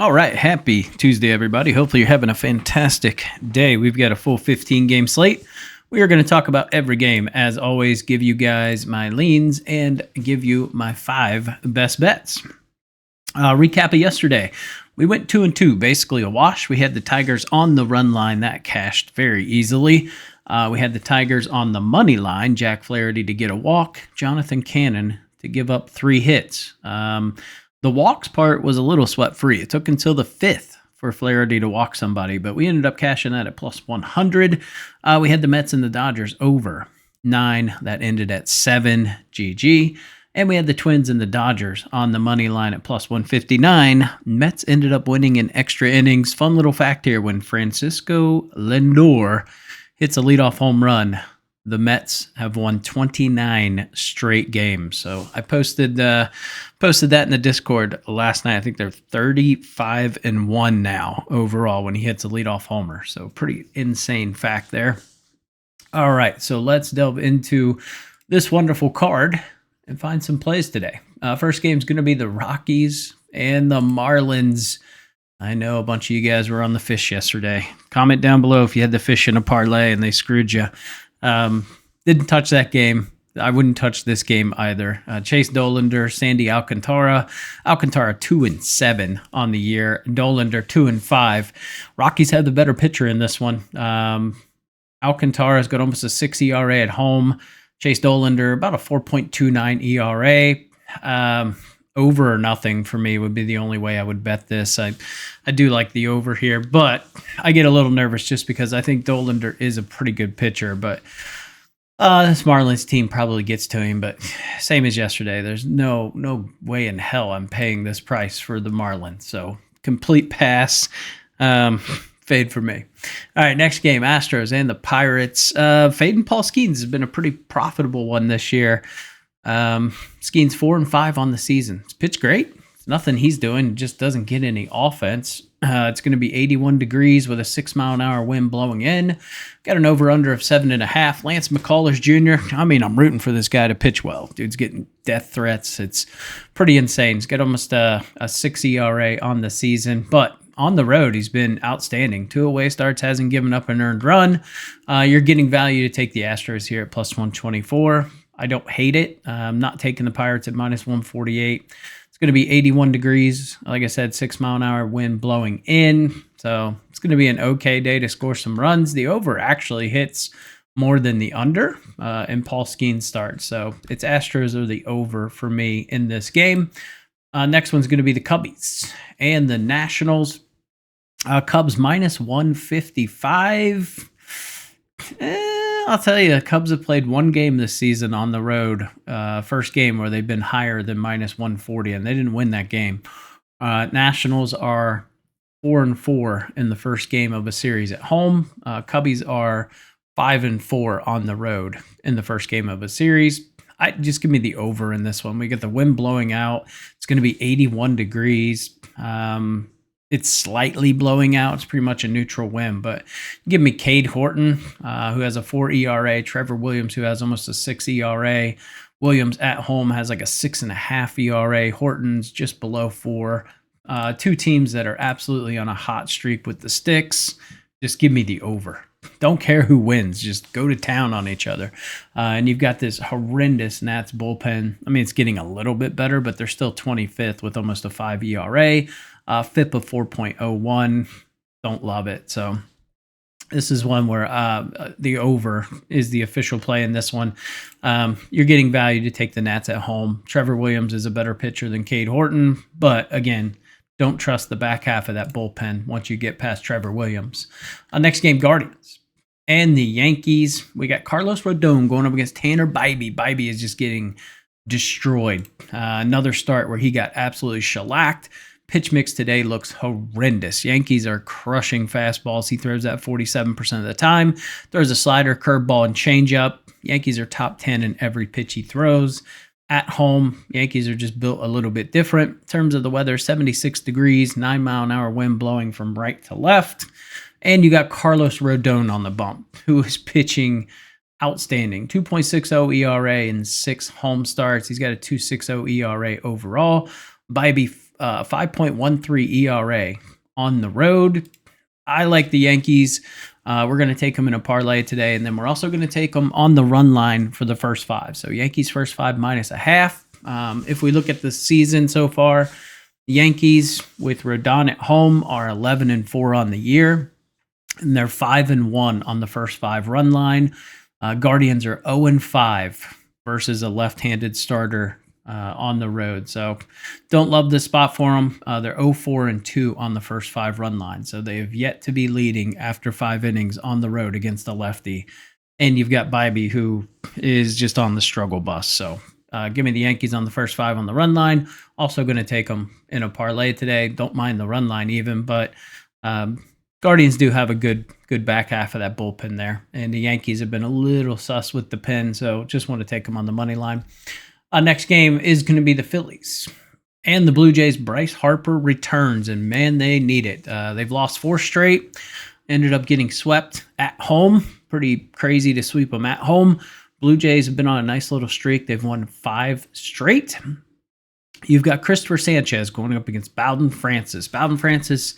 All right, happy Tuesday, everybody. Hopefully, you're having a fantastic day. We've got a full 15 game slate. We are going to talk about every game. As always, give you guys my leans and give you my 5 best bets. Recap of yesterday. We went 2-2, basically a wash. We had the Tigers on the run line. That cashed very easily. We had the Tigers on the money line. Jack Flaherty to get a walk. Jonathan Cannon to give up 3 hits. The walks part was a little sweat-free. It took until the 5th for Flaherty to walk somebody, but we ended up cashing that at plus 100. We had the Mets and the Dodgers over 9. That ended at 7 GG. And we had the Twins and the Dodgers on the money line at plus 159. Mets ended up winning in extra innings. Fun little fact here, when Francisco Lindor hits a leadoff home run, the Mets have won 29 straight games. So I posted that in the Discord last night. I think they're 35-1 now overall when he hits a leadoff homer. So pretty insane fact there. All right, so let's delve into this wonderful card and find some plays today. First game is going to be the Rockies and the Marlins. I know a bunch of you guys were on the fish yesterday. Comment down below if you had the fish in a parlay and they screwed you. Didn't touch that game. I wouldn't touch this game either. Chase Dollander, Sandy Alcantara. Alcantara 2-7 on the year. Dollander 2-5. Rockies have the better pitcher in this one. Alcantara's got almost a 6 ERA at home. Chase Dollander about a 4.29 ERA. Over or nothing for me would be the only way I would bet this. I do like the over here, but I get a little nervous just because I think Dollander is a pretty good pitcher, but this Marlins team probably gets to him. But same as yesterday, there's no way in hell I'm paying this price for the Marlins. So complete pass. Fade for me. All right, next game, Astros and the Pirates. Fading Paul Skeens has been a pretty profitable one this year. Skeens 4-5 on the season. It's pitched great. It's nothing he's doing. Just doesn't get any offense. It's going to be 81 degrees with a 6-mile-an-hour wind blowing in. Got an over-under of 7.5. Lance McCullers Jr. I mean, I'm rooting for this guy to pitch well. Dude's getting death threats. It's pretty insane. He's got almost a 6 ERA on the season, but on the road, he's been outstanding. 2 away starts, hasn't given up an earned run. You're getting value to take the Astros here at plus 124. I don't hate it. I'm not taking the Pirates at minus 148. It's going to be 81 degrees. Like I said, 6-mile-an-hour wind blowing in. So it's going to be an okay day to score some runs. The over actually hits more than the under in Paul Skeens start. So it's Astros or the over for me in this game. Next one's going to be the Cubbies and the Nationals. Cubs minus 155. I'll tell you, the Cubs have played one game this season on the road. First game where they've been higher than minus 140, and they didn't win that game. Nationals are 4-4 in the first game of a series at home. Cubbies are 5-4 on the road in the first game of a series. Just give me the over in this one. We get the wind blowing out. It's going to be 81 degrees. It's slightly blowing out. It's pretty much a neutral wind, but give me Cade Horton, who has a 4 ERA. Trevor Williams, who has almost a 6 ERA. Williams at home has like a 6.5 ERA. Horton's just below 4. 2 teams that are absolutely on a hot streak with the sticks. Just give me the over. Don't care who wins. Just go to town on each other. And you've got this horrendous Nats bullpen. I mean, it's getting a little bit better, but they're still 25th with almost a 5 ERA. FIP of 4.01. Don't love it. So this is one where the over is the official play in this one. You're getting value to take the Nats at home. Trevor Williams is a better pitcher than Cade Horton, but again, don't trust the back half of that bullpen once you get past Trevor Williams. Next game, Guardians and the Yankees. We got Carlos Rodon going up against Tanner Bybee. Bybee is just getting destroyed. Another start where he got absolutely shellacked. Pitch mix today looks horrendous. Yankees are crushing fastballs. He throws that 47% of the time. Throws a slider, curveball, and changeup. Yankees are top 10 in every pitch he throws. At home, Yankees are just built a little bit different. In terms of the weather, 76 degrees, 9-mile-an-hour wind blowing from right to left. And you got Carlos Rodon on the bump, who is pitching outstanding. 2.60 ERA in 6 home starts. He's got a 2.60 ERA overall. Bybee 5.13 ERA on the road. I like the Yankees. We're going to take them in a parlay today, and then we're also going to take them on the run line for the first 5. So Yankees first 5 -0.5. If we look at the season so far, the Yankees with Rodon at home are 11-4 on the year, and they're 5-1 on the first 5 run line. Guardians are 0-5 versus a left-handed starter on the road. So don't love this spot for them. They're 0-4-2 on the first 5 run line. So they have yet to be leading after 5 innings on the road against a lefty. And you've got Bybee, who is just on the struggle bus. So give me the Yankees on the first 5 on the run line. Also going to take them in a parlay today. Don't mind the run line even, but Guardians do have a good back half of that bullpen there. And the Yankees have been a little sus with the pen, so just want to take them on the money line. Next game is going to be the Phillies and the Blue Jays. Bryce Harper returns, and man, they need it. They've lost 4 straight, ended up getting swept at home. Pretty crazy to sweep them at home. Blue Jays have been on a nice little streak. They've won 5 straight. You've got Christopher Sanchez going up against Bowden Francis. Bowden Francis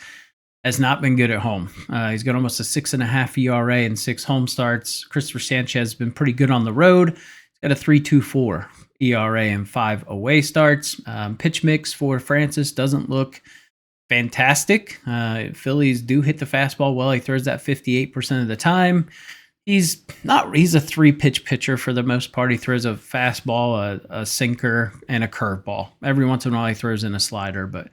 has not been good at home. He's got almost a 6.5 ERA in 6 home starts. Christopher Sanchez has been pretty good on the road. He's got a 3.24 ERA and 5 away starts. Pitch mix for Francis doesn't look fantastic. Phillies do hit the fastball well. He throws that 58% of the time. He's a 3-pitch pitcher for the most part. He throws a fastball, a sinker, and a curveball. Every once in a while he throws in a slider, but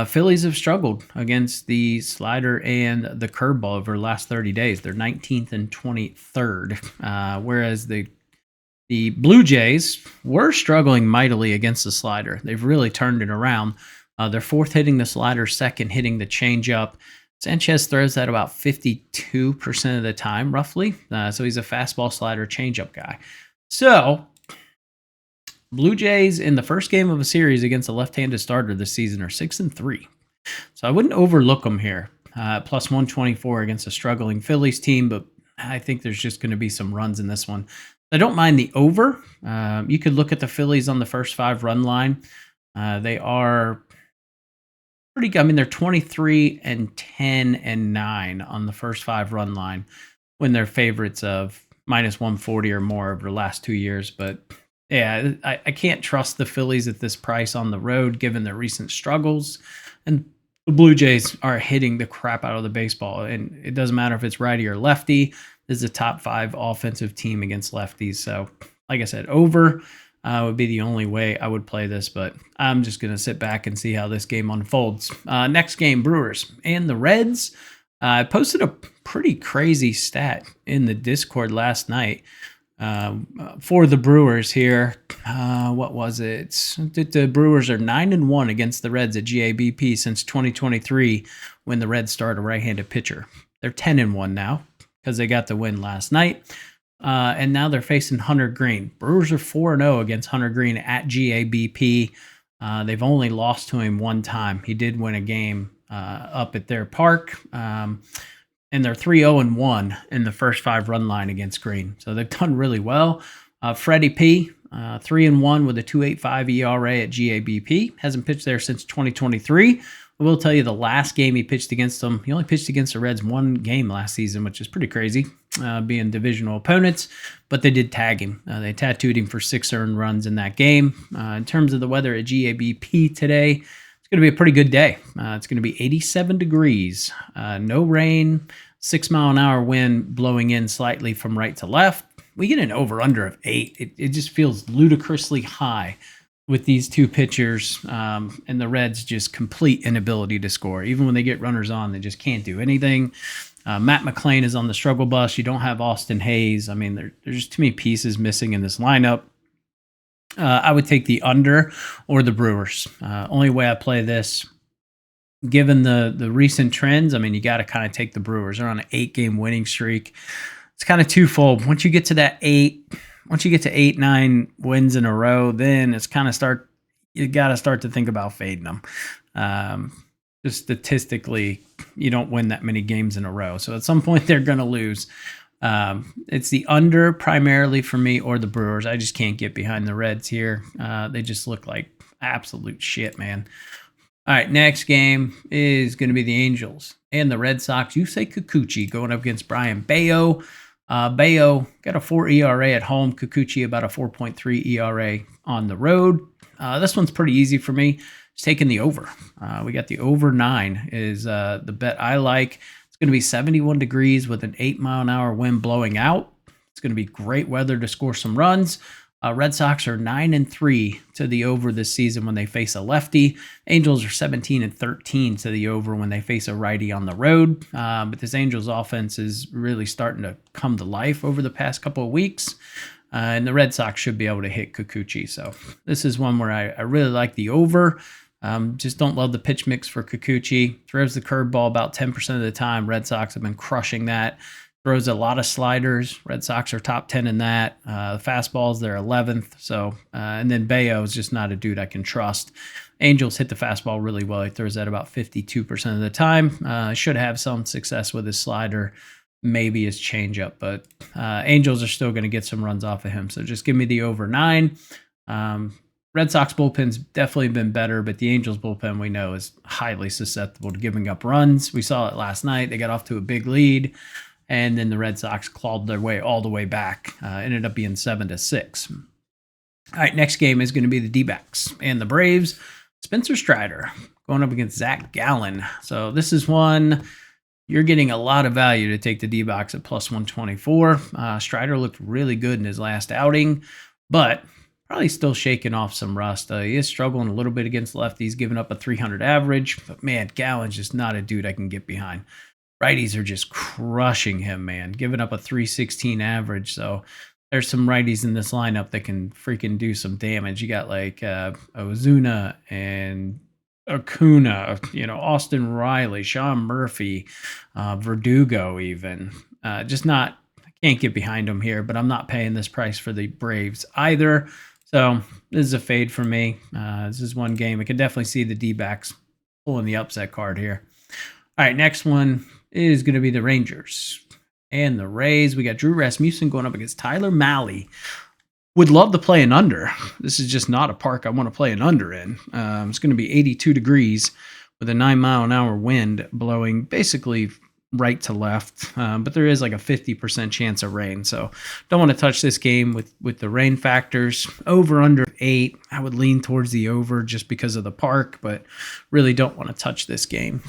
Phillies have struggled against the slider and the curveball over the last 30 days. They're 19th and 23rd, whereas the Blue Jays were struggling mightily against the slider. They've really turned it around. They're 4th hitting the slider, 2nd hitting the changeup. Sanchez throws that about 52% of the time, roughly. So he's a fastball, slider, changeup guy. So Blue Jays in the first game of a series against a left-handed starter this season are 6-3. So I wouldn't overlook them here. Plus 124 against a struggling Phillies team, but I think there's just going to be some runs in this one. I don't mind the over. You could look at the Phillies on the first 5 run line. They are pretty good. I mean, they're 23-10-9 on the first 5 run line when they're favorites of -140 or more over the last 2 years. But yeah, I can't trust the Phillies at this price on the road given their recent struggles. And the Blue Jays are hitting the crap out of the baseball. And it doesn't matter if it's righty or lefty. This is a top 5 offensive team against lefties. So, like I said, over would be the only way I would play this. But I'm just going to sit back and see how this game unfolds. Next game, Brewers and the Reds. I posted a pretty crazy stat in the Discord last night. For the Brewers here, what was it? The Brewers are 9-1 against the Reds at GABP since 2023 when the Reds started a right-handed pitcher. They're 10-1 now because they got the win last night. And now they're facing Hunter Green. Brewers are 4-0 against Hunter Green at GABP. They've only lost to him 1 time. He did win a game up at their park. And they're 3-0-1 in the first 5 run line against Green. So they've done really well. Freddie P, 3-1 with a 2.85 ERA at GABP. Hasn't pitched there since 2023. I will tell you the last game he pitched against them, he only pitched against the Reds 1 game last season, which is pretty crazy, being divisional opponents. But they did tag him. They tattooed him for 6 earned runs in that game. In terms of the weather at GABP today, going to be a pretty good day. It's going to be 87 degrees, no rain, 6-mile-an-hour wind blowing in slightly from right to left. We get an over-under of 8. It just feels ludicrously high with these 2 pitchers, and the Reds just complete inability to score. Even when they get runners on, they just can't do anything. Matt McClain is on the struggle bus. You don't have Austin Hayes. I mean, there's just too many pieces missing in this lineup. I would take the under or the Brewers. Only way I play this, given the recent trends, I mean, you got to kind of take the Brewers. They're on an 8-game winning streak. It's kind of twofold. Once you get to 8-9 wins in a row, then it's kind of you got to start to think about fading them. Just statistically, you don't win that many games in a row. So at some point they're going to lose. It's the under primarily for me or the Brewers. I just can't get behind the Reds here. They just look like absolute shit, man. All right, next game is going to be the Angels and the Red Sox. Yusei Kikuchi going up against Brian Bayo. Bayo got a 4 ERA at home. Kikuchi about a 4.3 ERA on the road. This one's pretty easy for me. Just taking the over. We got the over 9 is the bet I like. It's going to be 71 degrees with an 8-mile-an-hour wind blowing out. It's going to be great weather to score some runs. Red Sox are 9-3 to the over this season when they face a lefty. Angels are 17-13 to the over when they face a righty on the road. But this Angels offense is really starting to come to life over the past couple of weeks. And the Red Sox should be able to hit Kikuchi. So this is one where I really like the over. Just don't love the pitch mix for Kikuchi. Throws the curveball about 10% of the time. Red Sox have been crushing that. Throws a lot of sliders. Red Sox are top 10 in that. The fastballs, they're 11th. So, and then Bayo is just not a dude I can trust. Angels hit the fastball really well. He throws that about 52% of the time. Should have some success with his slider, maybe his changeup, but Angels are still going to get some runs off of him. So just give me the over 9. Red Sox bullpen's definitely been better, but the Angels bullpen we know is highly susceptible to giving up runs. We saw it last night. They got off to a big lead. And then the Red Sox clawed their way all the way back. Ended up being 7-6. All right, next game is going to be the D-backs and the Braves. Spencer Strider going up against Zach Gallen. So this is one you're getting a lot of value to take the D-backs at plus 124. Strider looked really good in his last outing, but probably still shaking off some rust. He is struggling a little bit against lefties, giving up a 300 average. But, man, Gallen's just not a dude I can get behind. Righties are just crushing him, man, giving up a 316 average. So there's some righties in this lineup that can freaking do some damage. You got like Ozuna and Acuna, Austin Riley, Sean Murphy, Verdugo even. Just not, I can't get behind him here, but I'm not paying this price for the Braves either. So this is a fade for me. This is one game. I can definitely see the D-backs pulling the upset card here. All right, next one is going to be the Rangers and the Rays. We got Drew Rasmussen going up against Tyler Mahle. Would love to play an under. This is just not a park I want to play an under in. It's going to be 82 degrees with a 9-mile-an-hour wind blowing basically right to left. But there is like a 50% chance of rain. So don't want to touch this game with the rain factors. Over under 8. I would lean towards the over just because of the park, but really don't want to touch this game.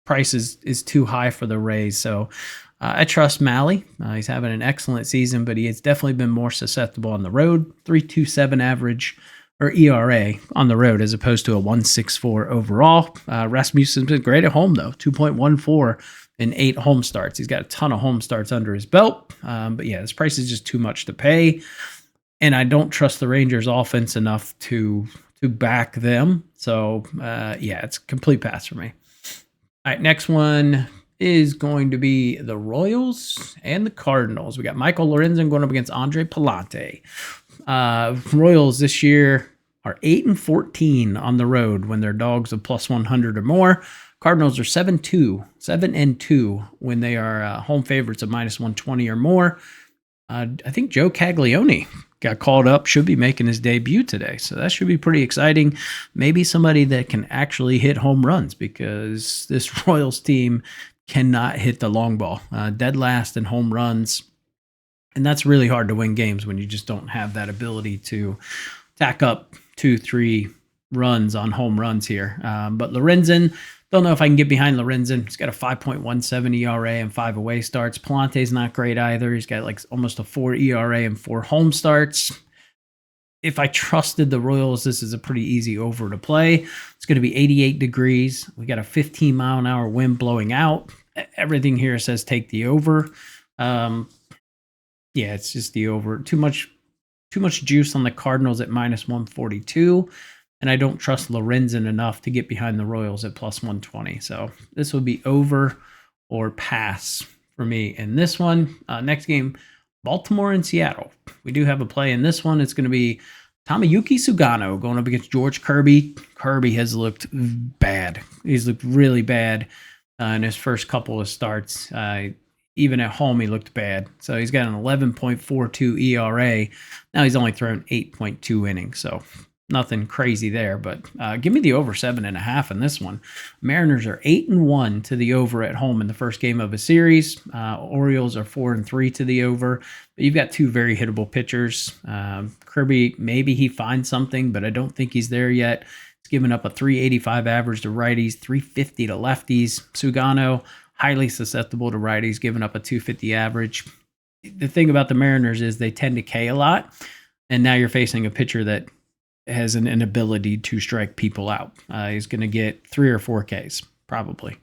Price is too high for the Rays. So I trust Mahle. He's having an excellent season, but he has definitely been more susceptible on the road. 3.27 average or ERA on the road as opposed to a 1.64 overall. Rasmussen's been great at home, though. 2.14 in 8 home starts. He's got a ton of home starts under his belt. But yeah, this price is just too much to pay. And I don't trust the Rangers offense enough to back them. So yeah, it's a complete pass for me. All right, next one is going to be the Royals and the Cardinals. We got Michael Lorenzen going up against Andre Palante. Royals this year are 8-14 on the road when they're dogs of plus 100 or more. Cardinals are 7-2 when they are home favorites of minus 120 or more. I think Joe Caglione got called up, should be making his debut today. So that should be pretty exciting. Maybe somebody that can actually hit home runs because this Royals team cannot hit the long ball. Dead last in home runs. And that's really hard to win games when you just don't have that ability to tack up 2-3 runs on home runs here. But Lorenzen, don't know if I can get behind Lorenzen. He's got a 5.17 ERA and 5 away starts. Palante's not great either. He's got like almost a 4 ERA and 4 home starts. If I trusted the Royals, this is a pretty easy over to play. It's going to be 88 degrees. We got a 15-mile-an-hour wind blowing out. Everything here says take the over. Yeah, it's just the over. Too much juice on the Cardinals at minus 142. And I don't trust Lorenzen enough to get behind the Royals at plus 120. So this would be over or pass for me in this one. Next game, Baltimore and Seattle. We do have a play in this one. It's going to be Tomoyuki Sugano going up against George Kirby. Kirby has looked bad. He's looked really bad in his first couple of starts. Even at home, he looked bad. So he's got an 11.42 ERA. Now he's only thrown 8.2 innings. So nothing crazy there. But give me the over 7.5 in this one. Mariners are 8-1 to the over at home in the first game of a series. Orioles are 4-3 to the over. But you've got two very hittable pitchers. Kirby, maybe he finds something, but I don't think he's there yet. He's given up a 385 average to righties, 350 to lefties. Sugano, highly susceptible to righties, giving up a 250 average. The thing about the Mariners is they tend to K a lot, and now you're facing a pitcher that has an inability to strike people out. He's going to get 3 or 4 Ks, probably,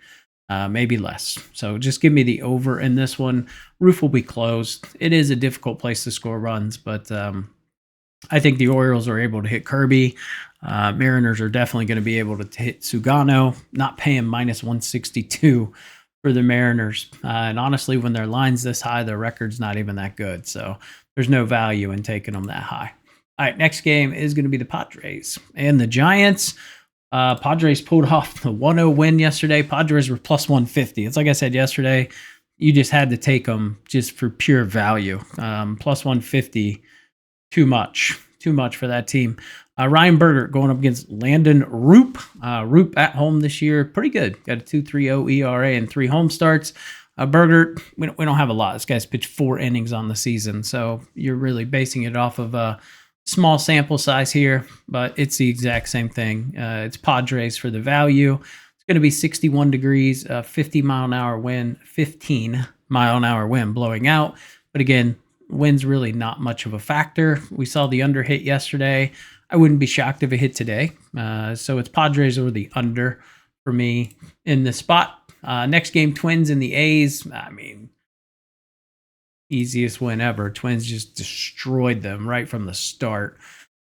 maybe less. So just give me the over in this one. Roof will be closed. It is a difficult place to score runs, but I think the Orioles are able to hit Kirby. Mariners are definitely going to be able to hit Sugano, not paying -162 for the Mariners. And honestly, when their line's this high, their record's not even that good. So there's no value in taking them that high. All right, next game is going to be the Padres and the Giants. Padres pulled off the 1-0 win yesterday. Padres were +150. It's like I said yesterday, you just had to take them just for pure value. +150, too much for that team. Ryan Berger going up against Landon Roop. Roop at home this year, pretty good. Got a 2.30 ERA and 3 home starts. Berger, we don't have a lot. This guy's pitched 4 innings on the season, so you're really basing it off of a small sample size here, but it's the exact same thing. It's Padres for the value. It's going to be 61 degrees, 50-mile-an-hour wind, 15-mile-an-hour wind blowing out. But again, wind's really not much of a factor. We saw the under hit yesterday. I wouldn't be shocked if it hit today. So it's Padres or the under for me in this spot. Next game, Twins and the A's. I mean, easiest win ever. Twins just destroyed them right from the start.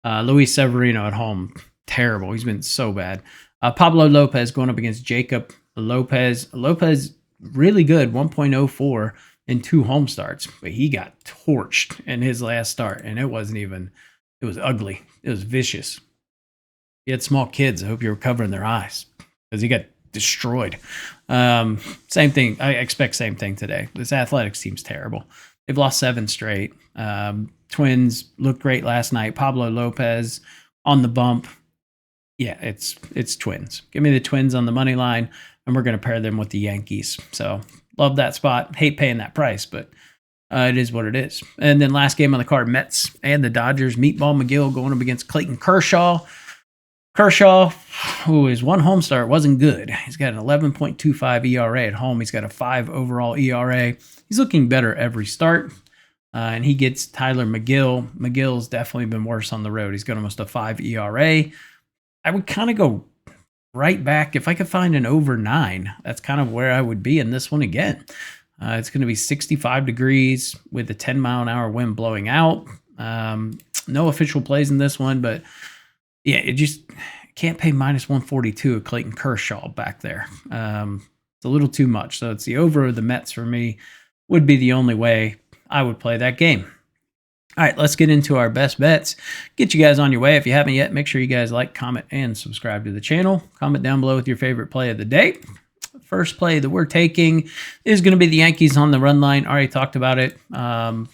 Luis Severino at home, terrible. He's been so bad. Pablo Lopez going up against Jacob Lopez. Lopez, really good, 1.04 in 2 home starts, but he got torched in his last start, and it was ugly. It was vicious. He had small kids. I hope you were covering their eyes because he got destroyed. Same thing. I expect same thing today. This Athletics team's terrible. They've lost 7 straight. Twins looked great last night. Pablo Lopez on the bump. Yeah, it's Twins. Give me the Twins on the money line, and we're going to pair them with the Yankees. So love that spot. Hate paying that price, but it is what it is. And then last game on the card, Mets and the Dodgers. Meatball McGill going up against Clayton Kershaw. Kershaw, who his 1 home start wasn't good. He's got an 11.25 ERA at home. He's got a 5 overall ERA. He's looking better every start. And he gets Tyler McGill. McGill's definitely been worse on the road. He's got almost a 5 ERA. I would kind of go right back. If I could find an over 9, that's kind of where I would be in this one again. It's going to be 65 degrees with a 10-mile-an-hour wind blowing out. No official plays in this one, but yeah, it just can't pay -142 of Clayton Kershaw back there. It's a little too much. So it's the over of the Mets for me would be the only way I would play that game. All right, let's get into our best bets. Get you guys on your way. If you haven't yet, make sure you guys like, comment, and subscribe to the channel. Comment down below with your favorite play of the day. First play that we're taking is going to be the Yankees on the run line. Already talked about it. You can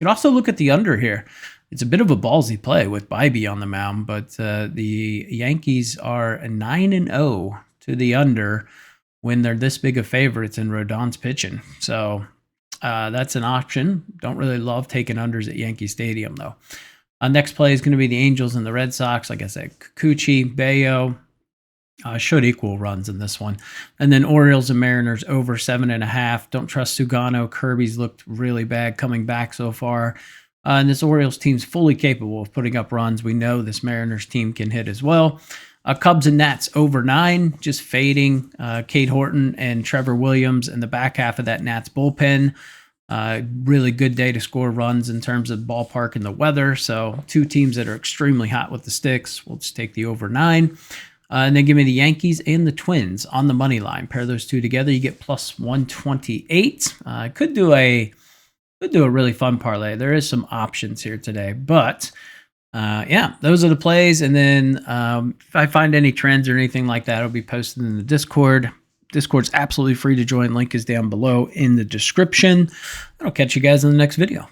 also look at the under here. It's a bit of a ballsy play with Bybee on the mound, but the Yankees are 9-0 to the under when they're this big of favorites and Rodon's pitching. So that's an option. Don't really love taking unders at Yankee Stadium, though. Next play is going to be the Angels and the Red Sox. Like I said, Kikuchi, Bayo should equal runs in this one. And then Orioles and Mariners over 7.5. Don't trust Sugano. Kirby's looked really bad coming back so far. And this Orioles team's fully capable of putting up runs. We know this Mariners team can hit as well. Cubs and Nats over 9, just fading. Cade Horton and Trevor Williams in the back half of that Nats bullpen. Really good day to score runs in terms of ballpark and the weather. So 2 teams that are extremely hot with the sticks. We'll just take the over 9. And then give me the Yankees and the Twins on the money line. Pair those 2 together, you get +128. Could do a really fun parlay. There is some options here today, but yeah, those are the plays. And then if I find any trends or anything like that, it'll be posted in the Discord. Discord's absolutely free to join. Link is down below in the description. I'll catch you guys in the next video.